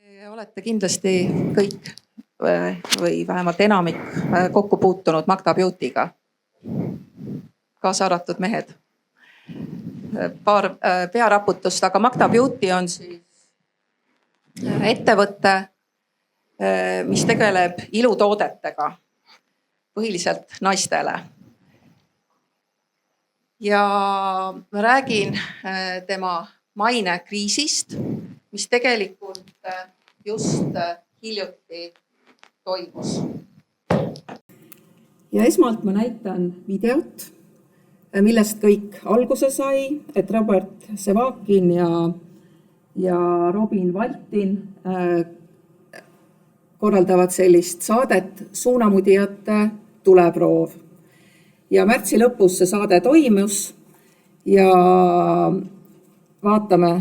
Olete kindlasti kõik või vähemalt enamik kokku puutunud Magda Beauty'ga, kaasa arvatud mehed. Paar pearaputust, aga Magda Beauty on siis ettevõte, mis tegeleb ilutoodetega, põhiliselt naistele. Ja ma räägin tema mainekriisist, mis tegelikult just hiljuti toimus. Ja esmalt ma näitan videot, millest kõik alguse sai, et Robert Zevakin ja Robin Valtin korraldavad sellist saadet Suunamudijate tuleproov. Ja märtsi lõpus see saade toimus ja vaatame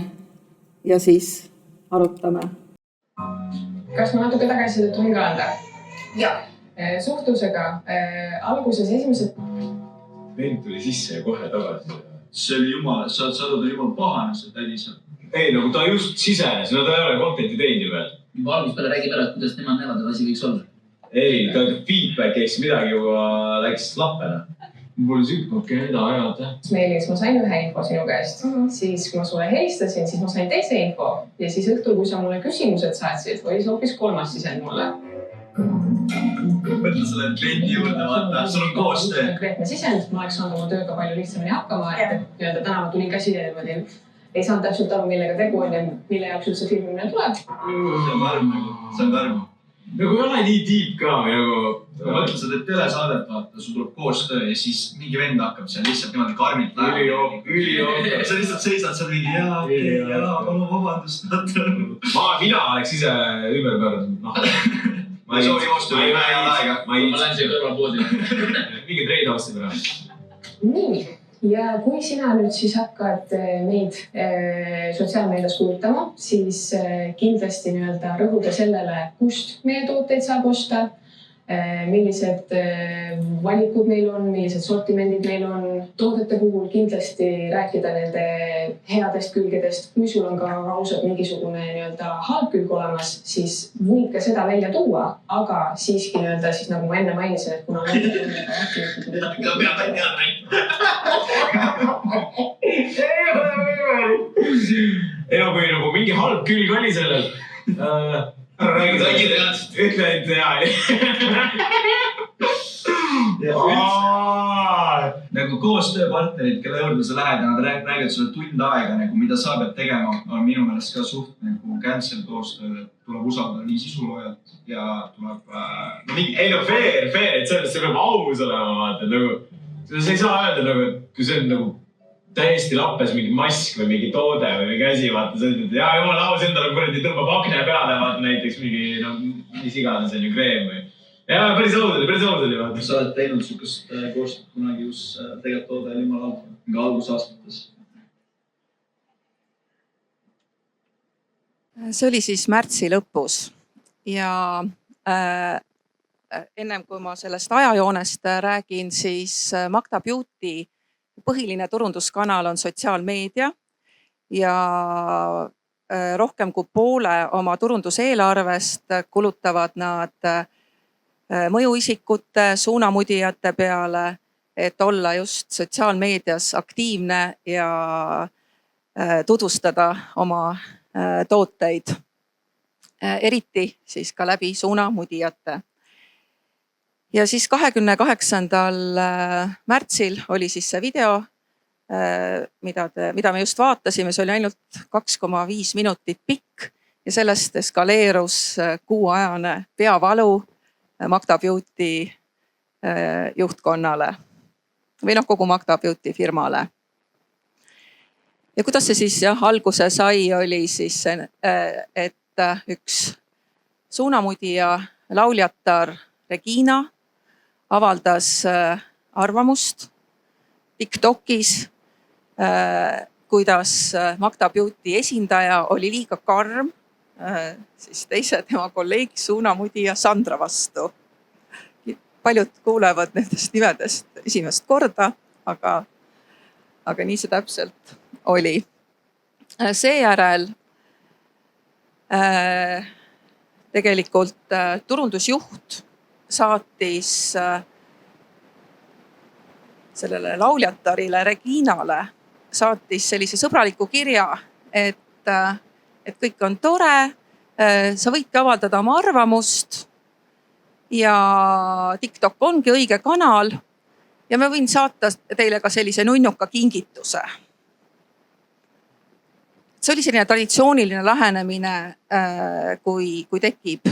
ja siis arutame. Kas ma natuke tagasisidet võin ka anda? Jah. Suhtlusega alguses esimesed... Vein tuli sisse ja kohe tagasi. See oli jumala, sa oled jumala pahane, see tädi seal. Ei, nagu ta just sisenes, no ta ei ole contenti teinud ju veel. Juba algus peale räägib ära, kuidas nemad näevad, et asi võiks olla. Ei, ta feedback ehk midagi juba läks lappena. Mul oli sükkake eda ajada. Meelis, ma sain ühe info sinu käest. Siis kui ma sulle helistasin, siis ma sain teise info. Ja siis õhtul, kui sa mulle küsimused saatsid, või hoopis kolmas sisend mulle. Mõtle selle kliendi juurde, vaata, sul on koostöö. Konkreetne sisend, ma oleks saanud oma tööga palju lihtsamini hakkama, et täna ma tulin käsi niimoodi. Ei saanud täpselt aru, millega tegu on ja mille jaoks üldse filmimine tuleb. See on karm. Nagu ei ole nii deep ka, nagu... Mõtle, sa teed telesaadet, vaata, sul tuleb koostöö ja siis mingi vend hakkab seal lihtsalt niimoodi karmilt läheb. Ülijook. Sa lihtsalt seisad seal mingi, palun vabandust. Mina oleks ise ümber pöördunud. Ma ei soovi koostöö, ei hea aega. Ma lähen siia kõrvalpoodi. Mingi treid aastaid ära. Nii, ja kui sina nüüd siis hakkad meid sotsiaalmeedias kuulutama, siis kindlasti rõhuda sellele, kust meie tooteid saab osta, millised valikud meil on, millised sortimendid meil on. Toodete puhul kindlasti rääkida nende headest külgedest. Kui sul on ka ausalt mingisugune halb külg olemas, siis võid ka seda välja tuua, aga siiski siis nagu ma enne mainisin, et kuna ei no kui nagu mingi halb külg oli sellel. Ütle, et Nagu koostööpartnerid, kelle juurde sa lähed ja nad räägivad sulle tund aega, mida sa pead tegema, on minu meelest ka suht cancel koostööd, et tuleb usaldada nii sisuloojalt ja tuleb... Ei no fair, et sellest see peab aus olema, vaata, nagu... Sa ei saa öelda, kui see on täiesti lappes mingi mask või mingi toode või mingi asi, vaata, sa ütled, ja jumal aus endale kuradi tõmbab akne peale, vaata näiteks mingi, mis iganes on ju kreem või. Ja päris aus oli, vaata. Sa oled teinud sukust koostööd kunagi, kus tegelikult toode oli jumala alt, mingi algusaastates. See oli siis märtsi lõpus ja ennem kui ma sellest ajajoonest räägin, siis Magda Beauty põhiline turunduskanal on sotsiaalmeedia ja rohkem kui poole oma turunduseelarvest kulutavad nad mõjuisikute, suunamudijate peale, et olla just sotsiaalmeedias aktiivne ja tutvustada oma tooteid, eriti siis ka läbi suunamudijate. Ja siis 28. märtsil oli siis see video, mida me just vaatasime, see oli ainult 2,5 minutit pikk ja sellest eskaleerus kuuajane peavalu Magda Beauty juhtkonnale või kogu Magda Beauty firmale. Ja kuidas see siis alguse sai, oli siis, et üks suunamudija lauljatar Regina avaldas arvamust TikTokis, kuidas Magda Beauty esindaja oli liiga karm siis teise tema kolleegi suunamudija Sandra vastu. Paljud kuulevad nendest nimedest esimest korda, aga nii see täpselt oli. Seejärel tegelikult turundusjuht saatis sellele lauljatarile Reginale saatis sellise sõbraliku kirja, et kõik on tore, sa võidki avaldada oma arvamust ja TikTok ongi õige kanal ja ma võin saata teile ka sellise nunnuka kingituse. See oli selline traditsiooniline lähenemine, kui tekib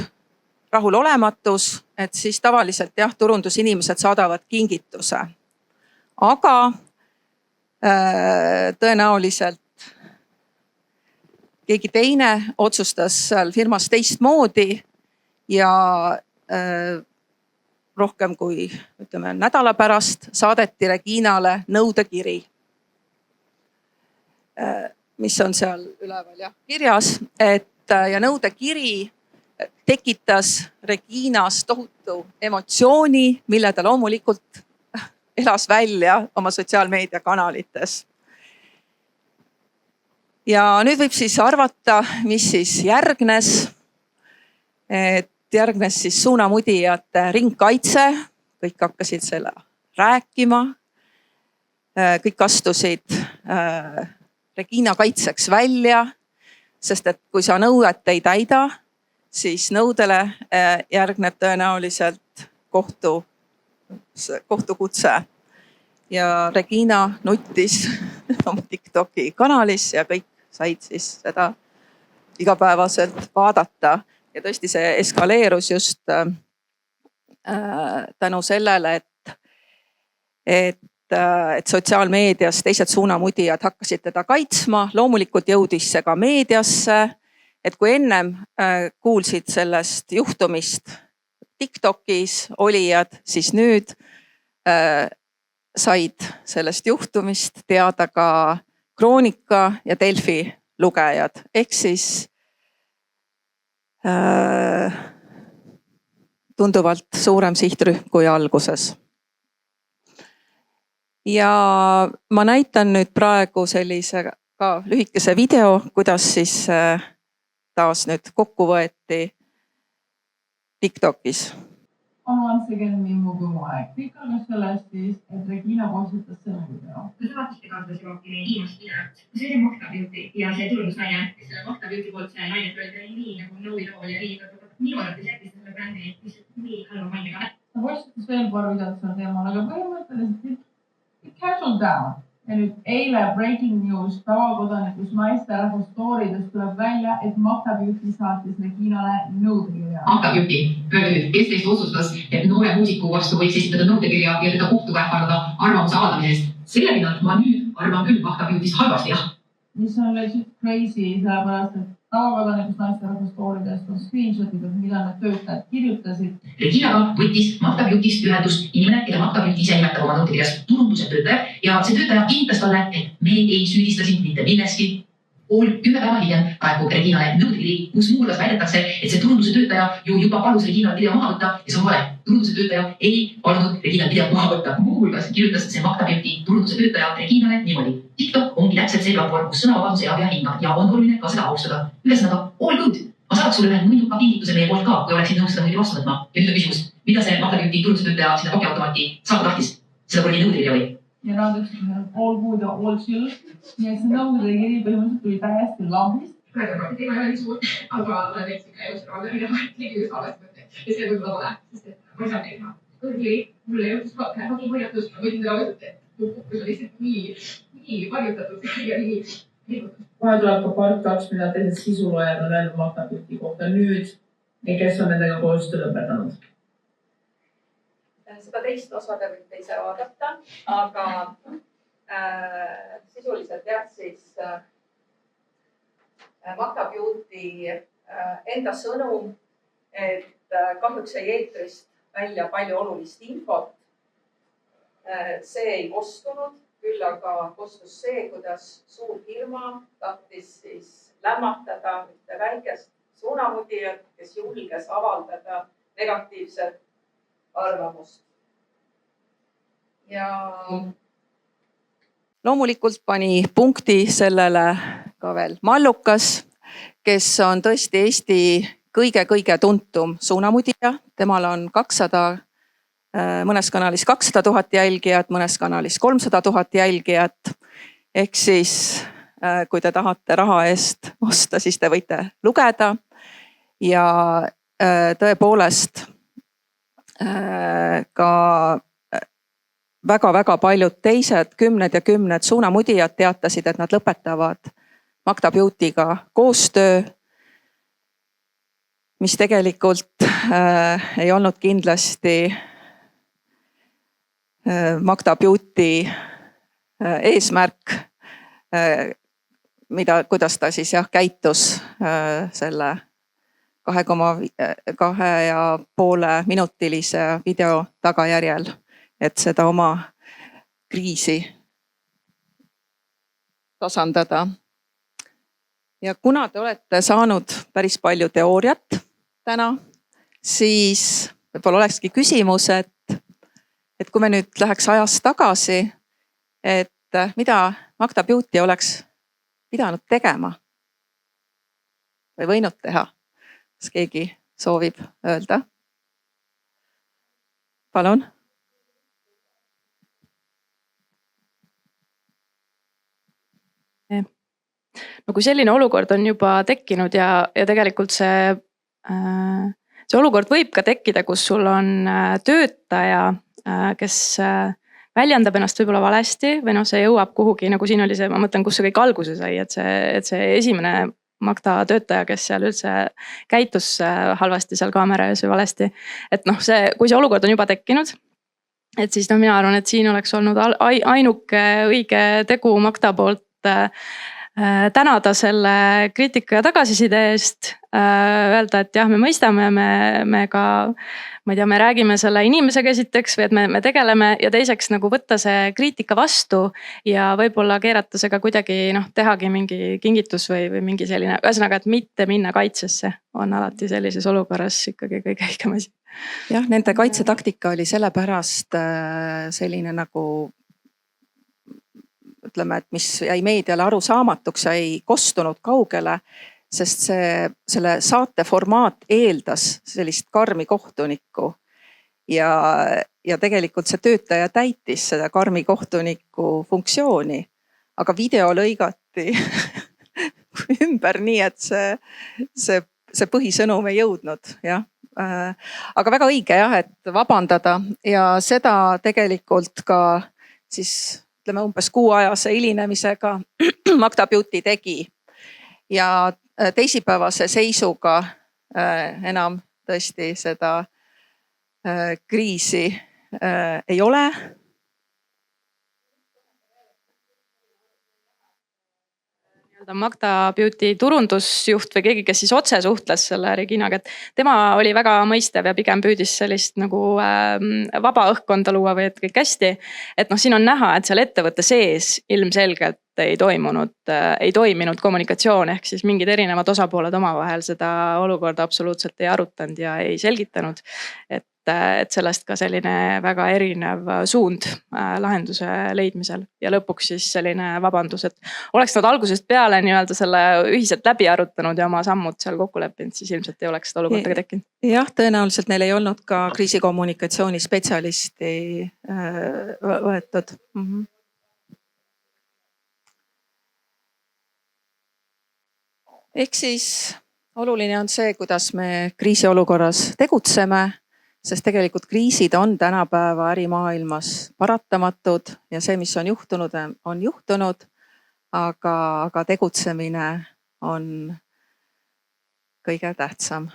rahulolematus, et siis tavaliselt turundusinimesed saadavad kingituse. Aga tõenäoliselt keegi teine otsustas seal firmas teistmoodi ja rohkem kui nädala pärast saadeti Reginale nõudekiri, mis on seal üleval kirjas, ja nõudekiri tekitas Reginas tohutu emotsiooni, mille ta loomulikult elas välja oma sotsiaalmeediakanalites. Ja nüüd võib siis arvata, mis siis järgnes. Järgnes siis suunamudijate ringkaitse, kõik hakkasid selle rääkima. Kõik astusid Regina kaitseks välja, sest et kui sa nõuet ei täida, siis nõudele järgneb tõenäoliselt kohtukutse. Ja Regina nuttis oma TikToki kanalis ja kõik said siis seda igapäevaselt vaadata. Ja tõesti see eskaleerus just tänu sellele, et sotsiaalmeedias teised suunamudijad hakkasid teda kaitsma. Loomulikult jõudis see ka meediasse, et kui ennem kuulsid sellest juhtumist TikTokis olijad, siis nüüd said sellest juhtumist teada ka Kroonika ja Delfi lugejad. Ehk siis tunduvalt suurem sihtrühm kui alguses. Ja ma näitan nüüd praegu sellise ka lühikese video, kuidas siis taas nüüd kokku võeti TikTokis. On once again Mimugumoe. Kõik algas sellest siis, et Regina postitas selle video. Kui sa vaatasid kaasas jookki neid viimast videot, see oli Makta Beauty ja see turundusnaine, kes selle Makta Beauty poolt see naine oli nii nagu nõuidool ja nii, minu arvates jättis selle brändi nii halva mainega. Ta postitas veel paar videot selle teemal, aga põhimõtteliselt it casual down. Ja nüüd eile breaking news tavakodanikus naisterahva stoorides tuleb välja, et Makta Beauty saatis Reginale nõudekirja. Makta Beauty, öelge nüüd, kes teist otsustas, et noore muusiku vastu võiks esitada nõudekirja ja teda kohtuga ähvardada arvamuse avaldamisest. Selle pinnalt ma nüüd arvan küll Makta Beauty'st halvasti, jah. Mis on legit crazy, sellepärast, et tavakodanikus naisterahva stooridest on screenshotitud, mida need töötajad kirjutasid. Reginaga võttis Makta Beauty'st ühendust inimene, keda Makta Beauty ise nimetab oma nõudekirjas turunduse töötaja ja see töötaja kinnitas talle, et me ei süüdista sind mitte milleski. 10 päeva hiljem praegu Reginale nõudekiri, kus muuhulgas väidetakse, et see turunduse töötaja juba palus Reginal video maha võtta ja see on vale. Turunduse töötaja ei palunud Reginal video maha võtta. Muuhulgas kirjutas see Makta Beauty turunduse töötaja Reginale niimoodi. TikTok ongi täpselt see platvorm, kus sõnavabaduse ja hinga ja on oluline ka seda austada. Ühesõnaga, all good. Ma saadaks sulle ühe nunnuka kingituse meie poolt ka, kui oleksid nõus seda muidu vastu võtma. Ja nüüd on küsimus, mida see Makta Beauty turunduse töötaja sinna pakiautomaati saada tahtis? Seda kuradi nõudekirja või? Ja nad ütlesid, all good ja all chill. Nii et see nõudekiri põhimõtteliselt tuli täiesti lambist. Praegu teema ei ole nii suur, aga olen näiteks ka elus raha mida ligi salvest võtta. Ja see võib olla vale, sest et ma ei saa teha. Kõrgli, mulle jõudis hagi hoiatus, ma võisin seda võtta, et kus on lihtsalt nii varjutatud ja nii hirmutatud. Kohe tuleb ka part 2, mida teised sisuloojad on öelnud Makta Beauty kohta nüüd ja kes on nendega koostöö lõpetanud. Seda teist osa te võite ise vaadata, aga sisuliselt siis Makta Beauty enda sõnum, et kahjuks jäi eetrist välja palju olulist infot. See ei kostunud, küll aga kostus see, kuidas suur firma tahtis siis lämmatada ühte väikest suunamudijat, kes julges avaldada negatiivset arvamust. Ja loomulikult pani punkti sellele ka veel Mallukas, kes on tõesti Eesti kõige tuntum suunamudija, temal on 200, mõnes kanalis 200 000 jälgijat, mõnes kanalis 300 000 jälgijat. Ehk siis, kui te tahate raha eest osta, siis te võite lugeda. Ja tõepoolest ka väga paljud teised, kümned ja kümned suunamudijad teatasid, et nad lõpetavad Magda Beauty'ga koostöö, mis tegelikult ei olnud kindlasti Magda Beauty eesmärk, kuidas ta siis käitus selle 2,5 minutilise video tagajärjel, et seda oma kriisi tasandada. Ja kuna te olete saanud päris palju teooriat täna, siis võib-olla olekski küsimus, et kui me nüüd läheks ajas tagasi, et mida Magda Beauty oleks pidanud tegema või võinud teha? Kas keegi soovib öelda? Palun. No kui selline olukord on juba tekkinud ja tegelikult see olukord võib ka tekkida, kus sul on töötaja, kes väljendab ennast võib-olla valesti või see jõuab kuhugi, nagu siin oli see, ma mõtlen, kus see kõik alguse sai, et see esimene Magda töötaja, kes seal üldse käitus halvasti seal kaamera ees või valesti. Et kui see olukord on juba tekkinud, et siis mina arvan, et siin oleks olnud ainuke õige tegu Magda poolt tänada selle kriitika ja tagasiside eest, öelda, et jah, me mõistame, me ka, ma ei tea, me räägime selle inimesega esiteks või et me tegeleme ja teiseks nagu võtta see kriitika vastu ja võib-olla keerata see ka kuidagi tehagi mingi kingitus või mingi selline, ühesõnaga, et mitte minna kaitsesse on alati sellises olukorras ikkagi kõige õigem asi. Jah, nende kaitsetaktika oli sellepärast selline nagu ütleme, et mis jäi meediale arusaamatuks ja ei kostunud kaugele, sest selle saate formaat eeldas sellist karmi kohtunikku ja tegelikult see töötaja täitis seda karmi kohtuniku funktsiooni, aga video lõigati ümber nii, et see põhisõnum ei jõudnud, jah. Aga väga õige jah, et vabandada ja seda tegelikult ka siis ütleme umbes 6-ajase hilinemisega Magda Beauty tegi ja teisipäevase seisuga enam tõesti seda kriisi ei ole. Magda Beauty turundusjuht või keegi, kes siis otse suhtles selle Reginaga, et tema oli väga mõistev ja pigem püüdis sellist nagu vaba õhkkonda luua või et kõik hästi. Et siin on näha, et seal ettevõtte sees ilmselgelt ei toiminud kommunikatsioon ehk siis mingid erinevad osapooled omavahel seda olukorda absoluutselt ei arutanud ja ei selgitanud. Et sellest ka selline väga erinev suund lahenduse leidmisel ja lõpuks siis selline vabandus, et oleks nad algusest peale nii-öelda selle ühiselt läbi arutanud ja oma sammud seal kokku leppinud, siis ilmselt ei oleks seda olukorda tekkinud. Jah, tõenäoliselt neil ei olnud ka kriisikommunikatsiooni spetsialisti võetud. Ehk siis oluline on see, kuidas me kriisiolukorras tegutseme, sest tegelikult kriisid on tänapäeva ärimaailmas paratamatud ja see, mis on juhtunud, aga tegutsemine on kõige tähtsam.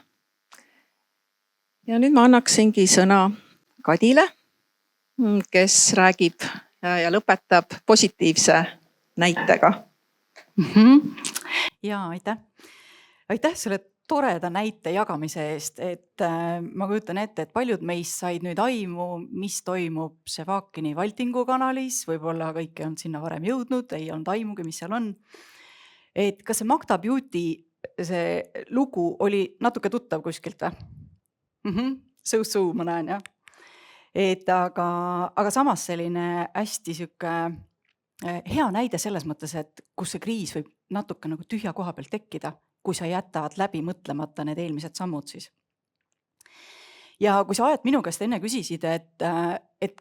Ja nüüd ma annaksingi sõna Kadile, kes räägib ja lõpetab positiivse näitega. Ja aitäh selle toreda näite jagamise eest, et ma kujutan ette, et paljud meist said nüüd aimu, mis toimub Sevakini Valtingu kanalis, võib-olla kõik ei olnud sinna varem jõudnud, ei olnud aimugi, mis seal on. Et kas see Magda Beauty see lugu oli natuke tuttav kuskilt või? So, ma näen, jah. Et aga samas selline hästi süke hea näide selles mõttes, et kus see kriis võib natuke nagu tühja koha pealt tekkida kui sa jätad läbi mõtlemata need eelmised sammud siis. Ja kui sa Aet minu käest enne küsisid, et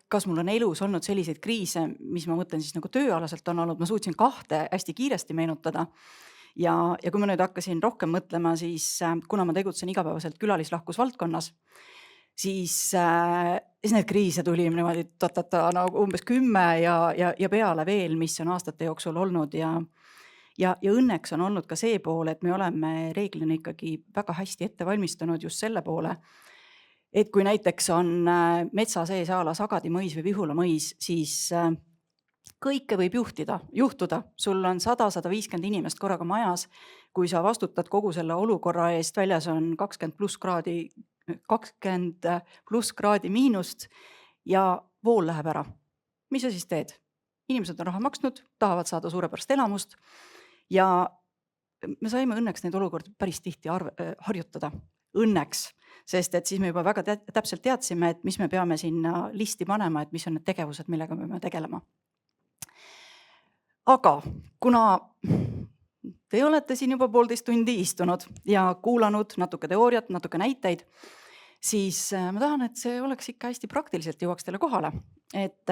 kas mul on elus olnud selliseid kriise, mis ma mõtlen siis nagu tööalaselt on olnud, ma suutsin 2 hästi kiiresti meenutada. Ja kui ma nüüd hakkasin rohkem mõtlema, siis kuna ma tegutsen igapäevaselt külalislahkusvaldkonnas, siis need kriise tuli niimoodi nagu umbes 10 ja peale veel, mis on aastate jooksul olnud ja õnneks on olnud ka see pool, et me oleme reeglina ikkagi väga hästi ette valmistunud just selle poole, et kui näiteks on metsa sees a la Sagadi mõis või Vihula mõis, siis kõike võib juhtuda. Sul on 100-150 inimest korraga majas, kui sa vastutad kogu selle olukorra eest, väljas on 20 pluss kraadi miinust ja vool läheb ära. Mis sa siis teed? Inimesed on raha maksnud, tahavad saada suurepärast elamust ja me saime õnneks neid olukordi päris tihti harjutada. Õnneks, sest et siis me juba väga täpselt teadsime, et mis me peame sinna listi panema, et mis on need tegevused, millega me peame tegelema. Aga kuna te olete siin juba 1,5 tundi istunud ja kuulanud natuke teooriat, natuke näiteid, siis ma tahan, et see oleks ikka hästi praktiliselt jõuaks teile kohale. Et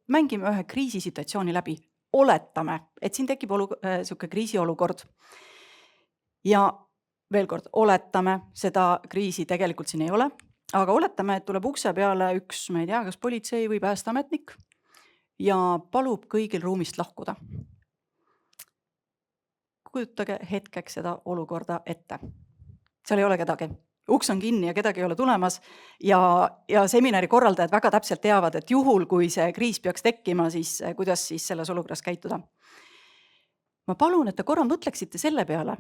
mängime ühe kriisisituatsiooni läbi. Oletame, et siin tekib selline kriisiolukord. Ja veel kord, oletame, seda kriisi tegelikult siin ei ole, aga oletame, et tuleb ukse peale üks, ma ei tea, kas politsei või päästeametnik ja palub kõigil ruumist lahkuda. Kujutage hetkeks seda olukorda ette. Seal ei ole kedagi. Uks on kinni ja kedagi ei ole tulemas ja seminari korraldajad väga täpselt teavad, et juhul, kui see kriis peaks tekkima, siis kuidas siis selles olukorras käituda. Ma palun, et te korra mõtleksite selle peale,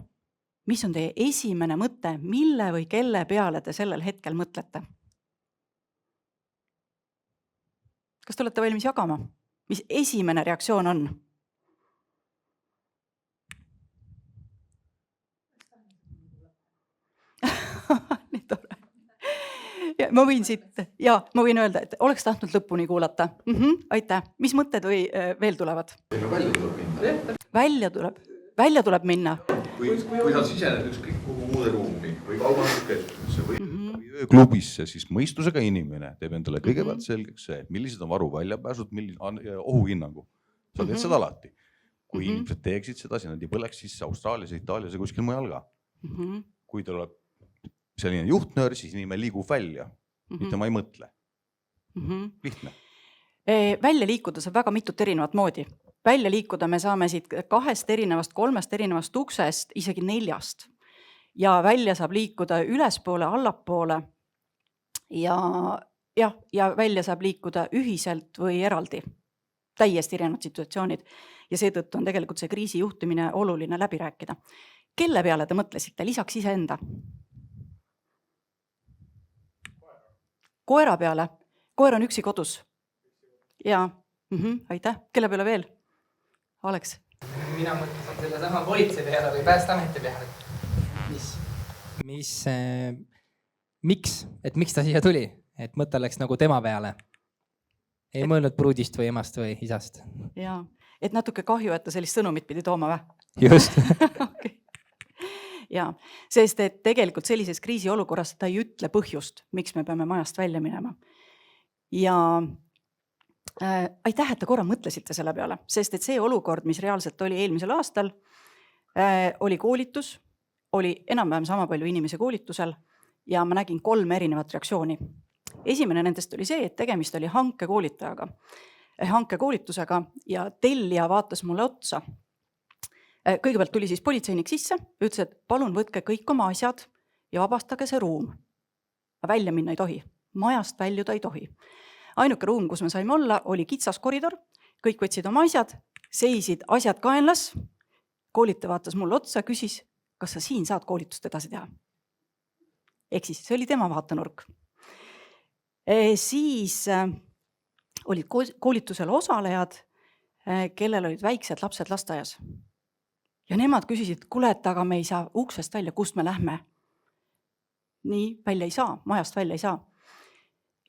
mis on teie esimene mõte, mille või kelle peale te sellel hetkel mõtlete? Kas te olete valmis jagama? Mis esimene reaktsioon on? Nii tore. Ma võin öelda, et oleks tahtnud lõpuni kuulata. Aitäh. Mis mõtted veel tulevad? Välja tuleb minna. Kui sa sisened ükskõik kuhu muude ruumi või kaubanduskeskusesse või ööklubisse, siis mõistusega inimene teeb endale kõigepealt selgeks see, millised on varu väljapääsud, milline ohuhinnangu. Sa teed seda alati. Kui inimesed teeksid seda, siis nad ei põleks siis Austraalias, Itaalias ja kuskil mujal ka. Kui tuleb selline juhtnöör, siis inimene liigub välja, mitte ma ei mõtle. Lihtne. Välja liikuda saab väga mitut erinevat moodi. Välja liikuda me saame siit 2 erinevast, 3 erinevast uksest, isegi 4. Ja välja saab liikuda ülespoole, allapoole ja välja saab liikuda ühiselt või eraldi. Täiesti erinevad situatsioonid. Ja seetõttu on tegelikult see kriisi juhtimine oluline läbi rääkida. Kelle peale te mõtlesite lisaks iseenda? Koera peale. Koer on üksi kodus. Ja, aitäh. Kelle peale veel? Aleks. Mina mõtlesin selle sama politsei peale või päästeameti peale. Miks ta siia tuli? Et mõte läks nagu tema peale. Ei mõelnud pruudist või emast või isast. Jaa, et natuke kahju, et ta sellist sõnumit pidi tooma või? Just. Okay. Jaa, sest et tegelikult sellises kriisiolukorras ta ei ütle põhjust, miks me peame majast välja minema. Ja aitäh, et te korra mõtlesite selle peale, sest et see olukord, mis reaalselt oli eelmisel aastal, oli koolitus, oli enam-vähem sama palju inimesi koolitusel ja ma nägin 3 erinevat reaktsiooni. Esimene nendest oli see, et tegemist oli hankekoolitusega ja tellija vaatas mulle otsa. Kõigepealt tuli siis politseinik sisse, ütles, et palun võtke kõik oma asjad ja vabastage see ruum. Välja minna ei tohi, majast väljuda ei tohi. Ainuke ruum, kus me saime olla, oli kitsas koridor, kõik võtsid oma asjad, seisid asjad kaenlas, koolitaja vaatas mulle otsa, küsis, kas sa siin saad koolitust edasi teha? Ehk siis see oli tema vaatenurk. Siis olid koolitusel osalejad, kellel olid väiksed lapsed lasteaias. Ja nemad küsisid, kuule, et aga me ei saa uksest välja, kust me lähme. Nii, välja ei saa, majast välja ei saa.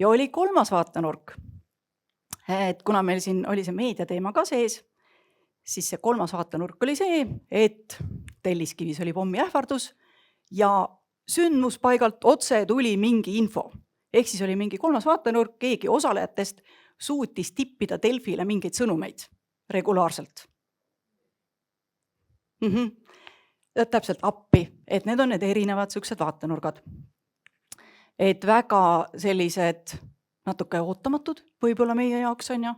Ja oli 3. vaatenurk, et kuna meil siin oli see meediateema ka sees, siis see kolmas vaatenurk oli see, et Telliskivis oli pommiähvardus ja sündmuspaigalt otse tuli mingi info. Ehk siis oli mingi kolmas vaatenurk, keegi osalejatest suutis tippida Delfile mingeid sõnumeid regulaarselt. Täpselt appi, et need on need erinevad siuksed vaatenurgad. Et väga sellised natuke ootamatud võib-olla meie jaoks on ju,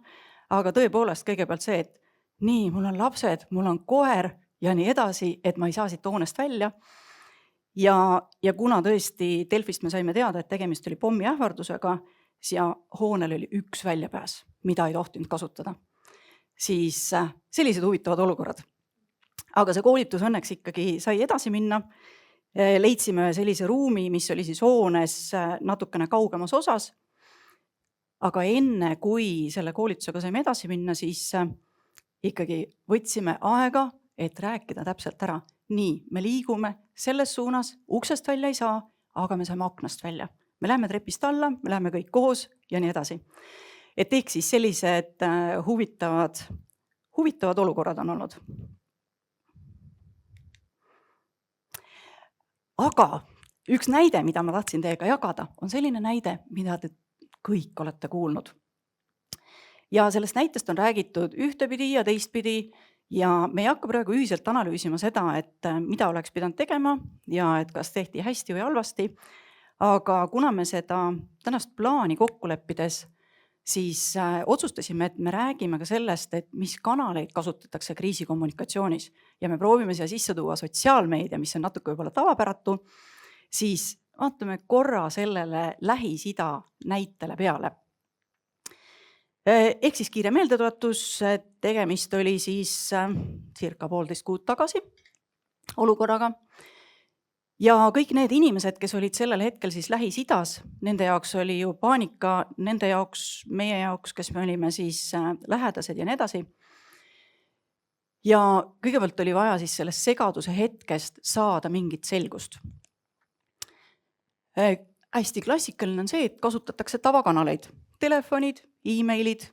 aga tõepoolest kõigepealt see, et nii, mul on lapsed, mul on koer ja nii edasi, et ma ei saa siit hoonest välja. Ja kuna tõesti Delfist me saime teada, et tegemist oli pommiähvardusega ja hoonel oli üks väljapääs, mida ei tohtinud kasutada, siis sellised huvitavad olukorrad. Aga see koolitus õnneks ikkagi sai edasi minna. Leidsime sellise ruumi, mis oli siis hoones natukene kaugemas osas. Aga enne, kui selle koolitusega saime edasi minna, siis ikkagi võtsime aega, et rääkida täpselt ära. Nii, me liigume selles suunas, uksest välja ei saa, aga me saame aknast välja. Me läheme trepist alla, me läheme kõik koos ja nii edasi. Et ehk siis sellised huvitavad olukorrad on olnud. Aga üks näide, mida ma tahtsin teiega jagada, on selline näide, mida te kõik olete kuulnud. Ja sellest näitest on räägitud ühtepidi ja teistpidi ja me ei hakka praegu ühiselt analüüsima seda, et mida oleks pidanud tegema ja et kas tehti hästi või halvasti. Aga kuna me seda tänast plaani kokku leppides, siis otsustasime, et me räägime ka sellest, et mis kanaleid kasutatakse kriisikommunikatsioonis ja me proovime siia sisse tuua sotsiaalmeedia, mis on natuke võib-olla tavapäratu, siis vaatame korra sellele Lähis-Ida näitele peale. Ehk siis kiire meeldetuletus, tegemist oli siis circa 1,5 kuud tagasi olukorraga. Ja kõik need inimesed, kes olid sellel hetkel siis Lähis-Idas, nende jaoks oli ju paanika, nende jaoks, meie jaoks, kes me olime siis lähedased ja nii edasi. Ja kõigepealt oli vaja siis sellest segaduse hetkest saada mingit selgust. Hästi klassikaline on see, et kasutatakse tavakanaleid, telefonid, e-mailid,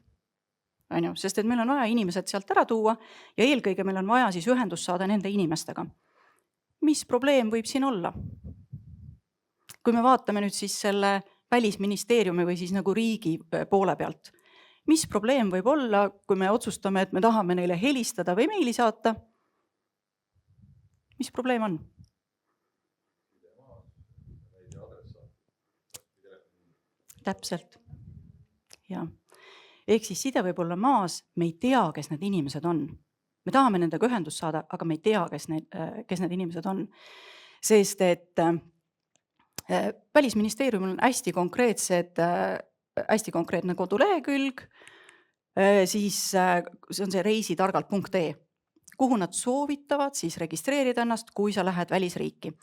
sest et meil on vaja inimesed sealt ära tuua ja eelkõige meil on vaja siis ühendust saada nende inimestega. Mis probleem võib siin olla? Kui me vaatame nüüd siis selle välisministeeriumi või siis nagu riigi poole pealt, mis probleem võib olla, kui me otsustame, et me tahame neile helistada või meili saata? Mis probleem on? Täpselt. Ja. Ehk siis side võib olla maas, me ei tea, kes need inimesed on. Me tahame nendega ühendust saada, aga me ei tea, kes need inimesed on. Sest et välisministeeriumil on hästi konkreetne kodulehekülg, siis see on see reisitargalt.ee, kuhu nad soovitavad siis registreerida ennast, kui sa lähed välisriiki.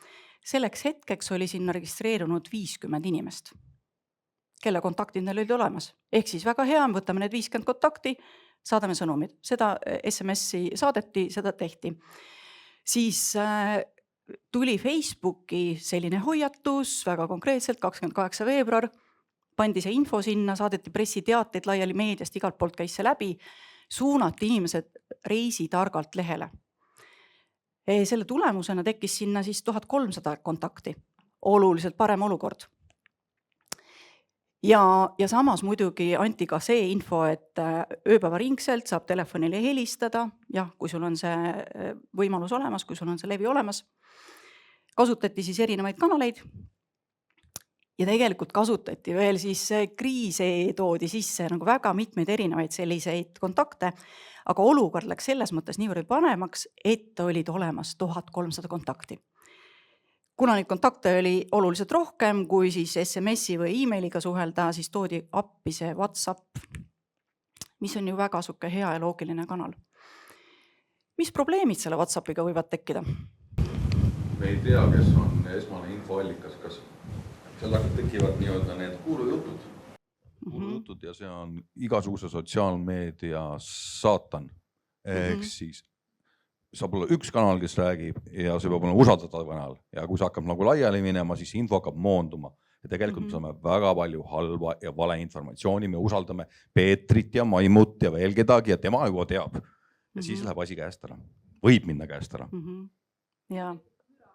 Selleks hetkeks oli sinna registreerunud 50 inimest, kelle kontaktid neil olid olemas. Ehk siis väga hea, võtame need 50 kontakti, saadame sõnumid. Seda SMS-i saadeti, seda tehti. Siis tuli Facebooki selline hoiatus, väga konkreetselt, 28. veebruar, pandi see info sinna, saadeti pressiteateid laiali meediast, igalt poolt käis see läbi, suunati inimesed reisitargalt lehele. Selle tulemusena tekkis sinna siis 1300 kontakti, oluliselt parem olukord. Ja samas muidugi anti ka see info, et ööpäevaringselt saab telefonile helistada, jah, kui sul on see võimalus olemas, kui sul on see levi olemas. Kasutati siis erinevaid kanaleid ja tegelikult kasutati veel siis kriise toodi sisse nagu väga mitmeid erinevaid selliseid kontakte, aga olukord läks selles mõttes niivõrd panemaks, et olid olemas 1300 kontakti. Kuna neid kontakte oli oluliselt rohkem, kui siis SMS-i või e-mailiga suhelda, siis toodi appi see WhatsApp, mis on ju väga suke hea ja loogiline kanal. Mis probleemid selle WhatsAppiga võivad tekkida? Me ei tea, kes on esmane infoallikas, kas seal tekivad nii-öelda need kuulujutud. Kuulujutud ja see on igasuguse sotsiaalmeedia saatan. Ehk siis saab olla üks kanal, kes räägib ja see peab olema usaldatav kanal ja kui see hakkab nagu laiali minema, siis info hakkab moonduma ja tegelikult me saame väga palju halva ja valeinformatsiooni, me usaldame Peetrit ja Maimut ja veel kedagi ja tema juba teab ja siis läheb asi käest ära. Võib minna käest ära. Ja.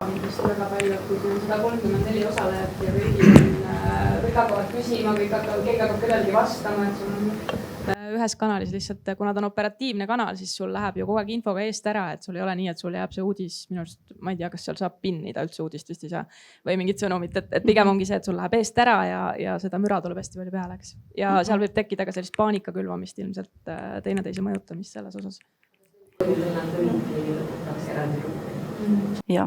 Kindlasti väga palju, et kui siin on 134 osalejat ja kõik hakkavad küsima, keegi hakkab kellelgi vastama, et sul on ühes kanalis lihtsalt, kuna ta on operatiivne kanal, siis sul läheb ju kogu aeg infoga eest ära, et sul ei ole nii, et sul jääb see uudis, minu arust, ma ei tea, kas seal saab pinnida üldse uudist vist ei saa või mingit sõnumit, et pigem ongi see, et sul läheb eest ära ja seda müra tuleb hästi palju peale, eks. Ja seal võib tekkida ka sellist paanika külvamist ilmselt, teineteise mõjutamist selles osas. Ja.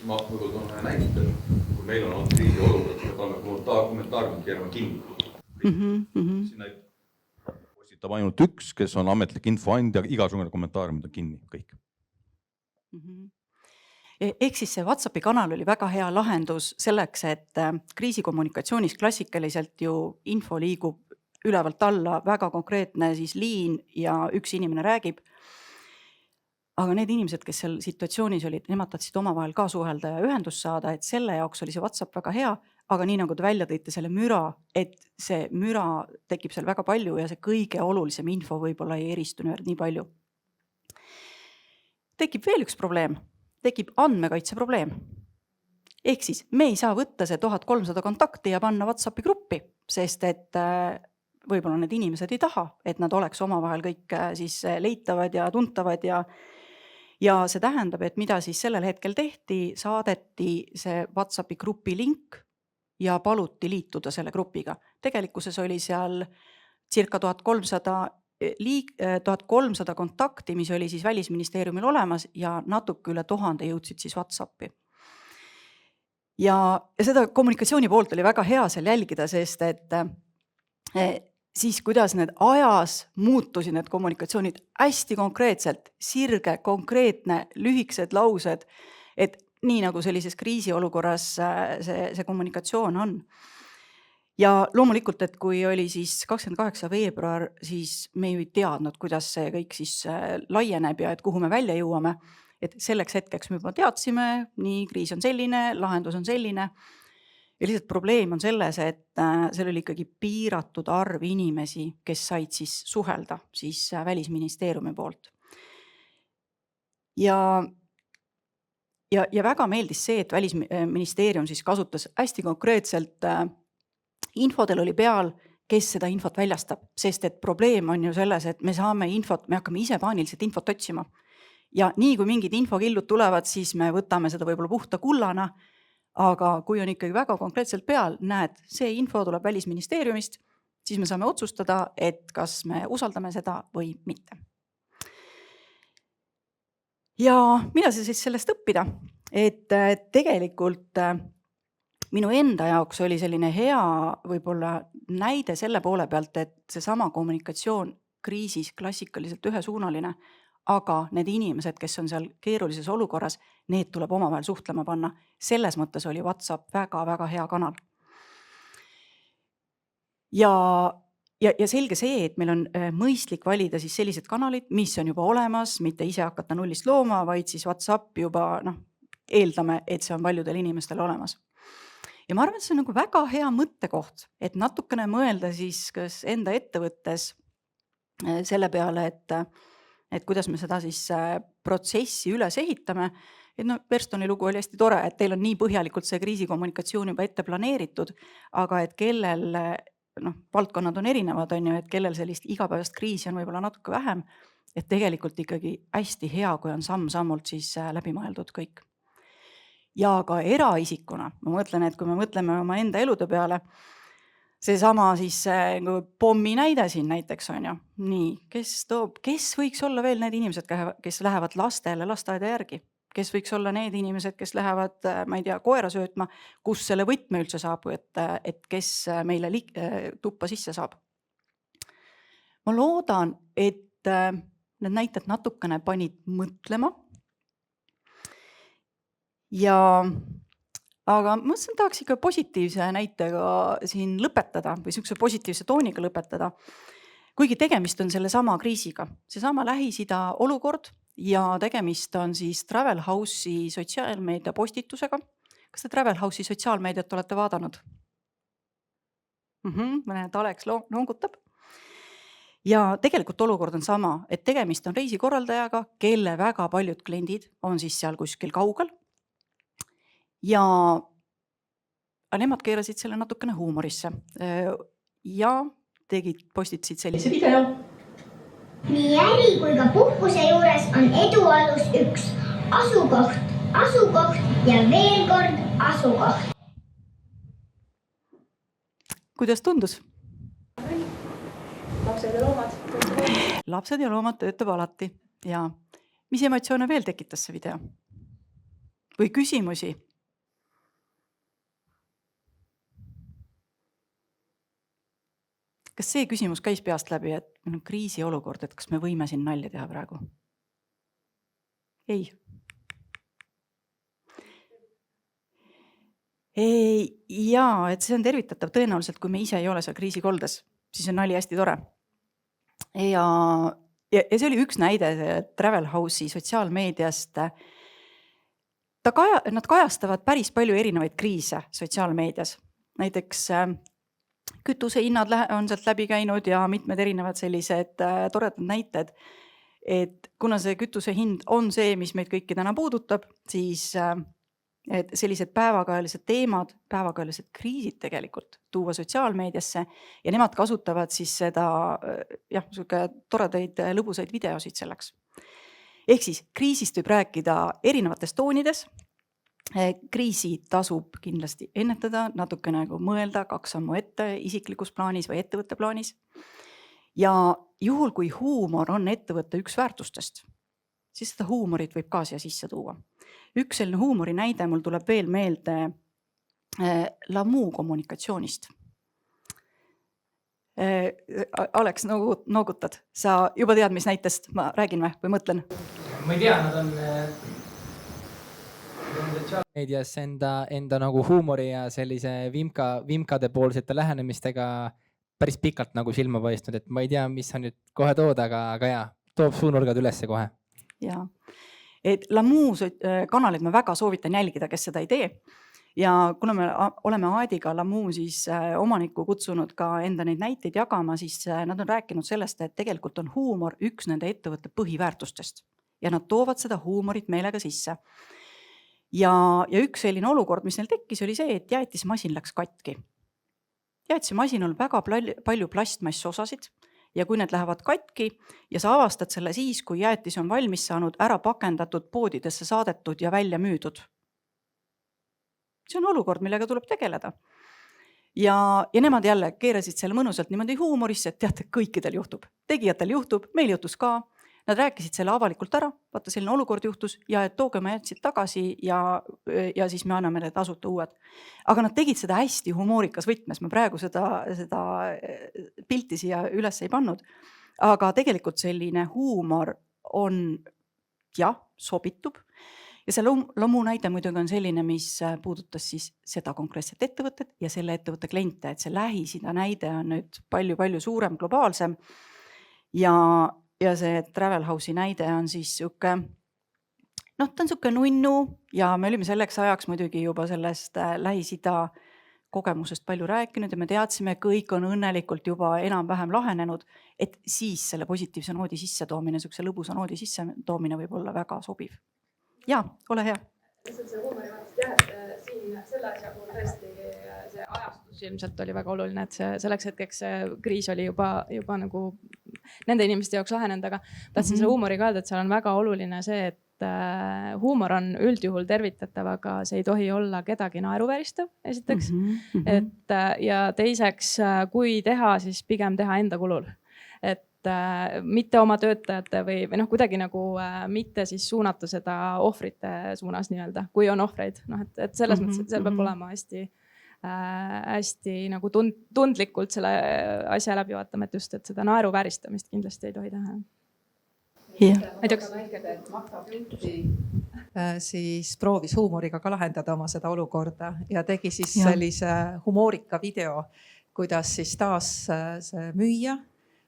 Ma võib-olla toon ühe näite, kui meil on olnud kriisi olukord, siis me paneme kommentaariumid keerame kinni. Sinna postitab ainult üks, kes on ametlik infoandja, igasugune kommentaariumid on kinni, kõik. Ehk siis see WhatsAppi kanal oli väga hea lahendus selleks, et kriisikommunikatsioonis klassikaliselt ju info liigub ülevalt alla, väga konkreetne siis liin ja üks inimene räägib. Aga need inimesed, kes seal situatsioonis olid, nemad tahtsid omavahel ka suhelda ja ühendust saada, et selle jaoks oli see WhatsApp väga hea, aga nii nagu te välja tõite selle müra, et see müra tekib seal väga palju ja see kõige olulisem info võib-olla ei eristu nii palju. Tekib veel üks probleem, tekib andmekaitse probleem. Ehk siis me ei saa võtta see 1300 kontakti ja panna WhatsAppi gruppi, sest et võib-olla need inimesed ei taha, et nad oleks omavahel kõik siis leitavad ja tuntavad ja see tähendab, et mida siis sellel hetkel tehti, saadeti see WhatsAppi grupi link ja paluti liituda selle grupiga. Tegelikkuses oli seal circa 1300 kontakti, mis oli siis Välisministeeriumil olemas ja natuke üle 1000 jõudsid siis WhatsAppi. Ja seda kommunikatsiooni poolt oli väga hea seal jälgida, sest et siis kuidas need ajas muutusid need kommunikatsioonid hästi konkreetselt, sirge, konkreetne, lühikesed laused, et nii nagu sellises kriisiolukorras see kommunikatsioon on. Ja loomulikult, et kui oli siis 28. veebruar, siis me ju ei teadnud, kuidas see kõik siis laieneb ja et kuhu me välja jõuame. Et selleks hetkeks me juba teadsime, nii kriis on selline, lahendus on selline. Ja lihtsalt probleem on selles, et seal oli ikkagi piiratud arv inimesi, kes said siis suhelda siis Välisministeeriumi poolt. Ja väga meeldis see, et Välisministeerium siis kasutas hästi konkreetselt infodel oli peal, kes seda infot väljastab, sest et probleem on ju selles, et me saame infot, me hakkame ise paaniliselt infot otsima. Ja nii kui mingid infokillud tulevad, siis me võtame seda võib-olla puhta kullana, aga kui on ikkagi väga konkreetselt peal, näed, see info tuleb Välisministeeriumist, siis me saame otsustada, et kas me usaldame seda või mitte. Ja mida siis sellest õppida? Et tegelikult minu enda jaoks oli selline hea võib-olla näide selle poole pealt, et seesama kommunikatsioon kriisis klassikaliselt ühesuunaline, aga need inimesed, kes on seal keerulises olukorras, need tuleb omavahel suhtlema panna. Selles mõttes oli WhatsApp väga-väga hea kanal. Ja selge see, et meil on mõistlik valida siis sellised kanalid, mis on juba olemas, mitte ise hakata nullist looma, vaid siis WhatsApp juba eeldame, et see on paljudel inimestel olemas. Ja ma arvan, et see on nagu väga hea mõttekoht, et natukene mõelda siis kas enda ettevõttes selle peale, et kuidas me seda siis protsessi üles ehitame. Et Verstoni lugu oli hästi tore, et teil on nii põhjalikult see kriisikommunikatsioon juba ette planeeritud, aga et kellel, valdkonnad on erinevad, on ju, et kellel sellist igapäevast kriisi on võib-olla natuke vähem, et tegelikult ikkagi hästi hea, kui on samm-sammult siis läbi mõeldud kõik. Ja ka eraisikuna, ma mõtlen, et kui me mõtleme oma enda elude peale, seesama siis pommi näide siin näiteks on ju. Nii, kes võiks olla veel need inimesed, kes lähevad lastele lasteaeda järgi? Kes võiks olla need inimesed, kes lähevad, ma ei tea, koera söötma, kus selle võtme üldse saab, et kes meile tuppa sisse saab? Ma loodan, et need näited natukene panid mõtlema. Aga ma tahaks ikka positiivse näitega siin lõpetada või sellise positiivse tooniga lõpetada. Kuigi tegemist on selle sama kriisiga, seesama Lähis-Ida olukord ja tegemist on siis Travel House'i sotsiaalmeedia postitusega. Kas te Travel House'i sotsiaalmeediat olete vaadanud? Mõne Alex longutab. ja tegelikult olukord on sama, et tegemist on reisikorraldajaga, kelle väga paljud kliendid on siis seal kuskil kaugel. Ja nemad keerasid selle natukene huumorisse ja postitasid sellise video. Nii äri kui ka puhkuse juures on edu alus üks. Asukoht ja veel kord asukoht. Kuidas tundus? Lapsed ja loomad. Lapsed ja loomad töötab alati. Ja mis emotsioone veel tekitas see video? Või küsimusi? Kas see küsimus käis peast läbi, et meil on kriisiolukord, et kas me võime siin nalja teha praegu? Ei. Jaa, et see on tervitatav tõenäoliselt, kui me ise ei ole seal kriisikoldes, siis on nali hästi tore. Ja see oli üks näide Travel House'i sotsiaalmeediast. Nad kajastavad päris palju erinevaid kriise sotsiaalmeedias. Näiteks kütusehinnad on sealt läbi käinud ja mitmed erinevad sellised toredad näited, et kuna see kütuse hind on see, mis meid kõiki täna puudutab, siis et sellised päevakajalised teemad, päevakajalised kriisid tegelikult tuua sotsiaalmeediasse ja nemad kasutavad siis seda toredaid lõbusaid videosid selleks. Ehk siis kriisist võib rääkida erinevates toonides. Kriisi tasub kindlasti ennetada, natuke nagu mõelda 2 sammu ette isiklikus plaanis või ettevõtte plaanis. Ja juhul, kui huumor on ettevõtte üks väärtustest, siis seda huumorit võib ka siia sisse tuua. Üks selline huumori näide mul tuleb veel meelde Lamu kommunikatsioonist. Aleks, noogutad. Sa juba tead, mis näitest ma räägin või mõtlen? Ma ei tea, nad on sotsiaalmeedias enda nagu huumori ja sellise vimkade poolsete lähenemistega päris pikalt nagu silma paistnud, et ma ei tea, mis on nüüd kohe tood, aga jaa, toob suunurgad ülesse kohe. Jaa, et Lamu kanalit ma väga soovitan jälgida, kes seda ei tee. Ja kuna me oleme Aadiga Lamu siis omanikku kutsunud ka enda neid näiteid jagama, siis nad on rääkinud sellest, et tegelikult on huumor üks nende ettevõtte põhiväärtustest ja nad toovad seda huumorit meelega sisse. Ja üks selline olukord, mis neil tekkis, oli see, et jäätismasin läks katki. Jäätismasin on väga palju plastmassosasid ja kui need lähevad katki ja sa avastad selle siis, kui jäätis on valmis saanud, ära pakendatud, poodidesse saadetud ja välja müüdud. See on olukord, millega tuleb tegeleda. Ja nemad jälle keerasid selle mõnusalt niimoodi huumorisse, et teate, kõikidel juhtub. Tegijatel juhtub, meil juhtus ka. Nad rääkisid selle avalikult ära, vaata selline olukord juhtus ja et tooge me jätsid tagasi ja siis me anname need tasuta uued. Aga nad tegid seda hästi humoorikas võtmes. Ma praegu seda pilti siia üles ei pannud. Aga tegelikult selline huumor on, sobitub. Ja see Lamu näide muidugi on selline, mis puudutas siis seda konkreetset ettevõtet ja selle ettevõtte kliente, et see Lähis-Ida näide on nüüd palju suurem, globaalsem ja see Travel House'i näide on siis ta on siuke nunnu ja me olime selleks ajaks muidugi juba sellest Lähis-Ida kogemusest palju rääkinud ja me teadsime, kõik on õnnelikult juba enam-vähem lahenenud, et siis selle positiivse noodi sissetoomine, siukse lõbusa noodi sissetoomine võib olla väga sobiv. Jaa, ole hea. See huumori mõttes et siin selle asja puhul tõesti see ajastus ilmselt oli väga oluline, et selleks hetkeks see kriis oli juba nagu nende inimeste jaoks lahenenud, aga tahtsin selle huumori ka öelda, et seal on väga oluline see, et huumor on üldjuhul tervitatav, aga see ei tohi olla kedagi naeruvääristav, esiteks. Ja teiseks, kui teha, siis pigem teha enda kulul. Et mitte oma töötajate või kuidagi nagu mitte siis suunata seda ohvrite suunas nii-öelda, kui on ohvreid. Et selles mõttes, et seal peab olema hästi nagu tundlikult selle asja läbi vaatama, et just, et seda naeruvääristamist kindlasti ei tohi teha. Magda Beauty siis proovis huumoriga ka lahendada oma seda olukorda ja tegi siis sellise humoorika video, kuidas siis taas see müüja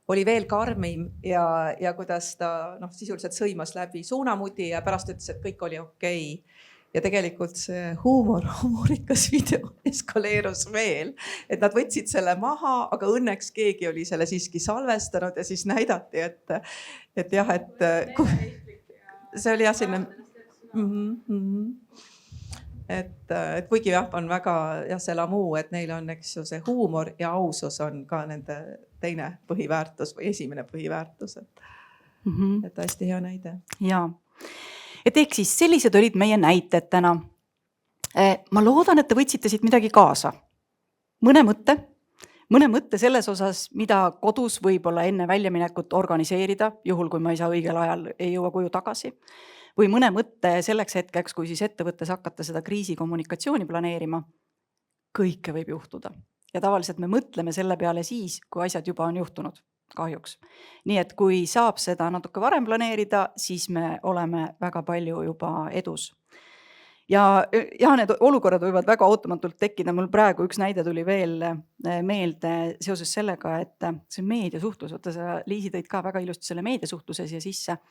oli veel karmim ja kuidas ta sisuliselt sõimas läbi suunamudi ja pärast ütles, et kõik oli okei. ja tegelikult see huumorikas video eskaleerus veel, et nad võtsid selle maha, aga õnneks keegi oli selle siiski salvestanud ja siis näidati, et jah, et see oli jah selline. Et kuigi jah, on väga jah, see Lamu, et neil on, eks ju, see huumor ja ausus on ka nende teine põhiväärtus või esimene põhiväärtus. Et hästi hea näide. Jaa. Et ehk siis sellised olid meie näited täna. Ma loodan, et te võtsite siit midagi kaasa. Mõne mõtte selles osas, mida kodus võib-olla enne väljaminekut organiseerida, juhul kui ma ei saa õigel ajal, ei jõua koju tagasi. Või mõne mõtte selleks hetkeks, kui siis ettevõttes hakata seda kriisikommunikatsiooni planeerima. Kõike võib juhtuda. Ja tavaliselt me mõtleme selle peale siis, kui asjad juba on juhtunud, kahjuks. Nii et kui saab seda natuke varem planeerida, siis me oleme väga palju juba edus. Ja need olukorrad võivad väga ootamatult tekkida. Mul praegu üks näide tuli veel meelde seoses sellega, et see meediasuhtlus, võtta sa Liisi tõid ka väga ilusti selle meediasuhtluse siia sisse.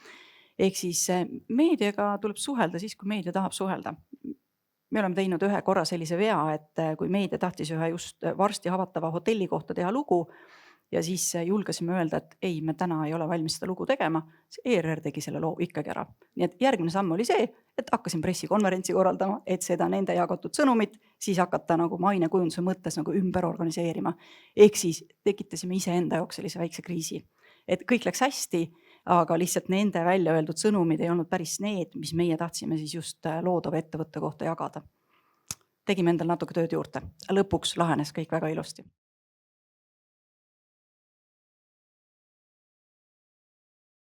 Ehk siis meediaga tuleb suhelda siis, kui meedia tahab suhelda. Me oleme teinud ühe korra sellise vea, et kui meedia tahtis ühe just varsti avatava hotelli kohta teha lugu ja siis julgesime öelda, et ei, me täna ei ole valmis seda lugu tegema, see ERR tegi selle loo ikkagi ära. Nii et järgmine samm oli see, et hakkasin pressikonverentsi korraldama, et seda nende jagatud sõnumit siis hakata nagu mainekujunduse mõttes nagu ümber organiseerima. Ehk siis tekitasime iseenda jaoks sellise väikse kriisi. Et kõik läks hästi, aga lihtsalt nende välja öeldud sõnumid ei olnud päris need, mis meie tahtsime siis just loodava ettevõtte kohta jagada. Tegime endal natuke tööd juurde. Lõpuks lahenes kõik väga ilusti.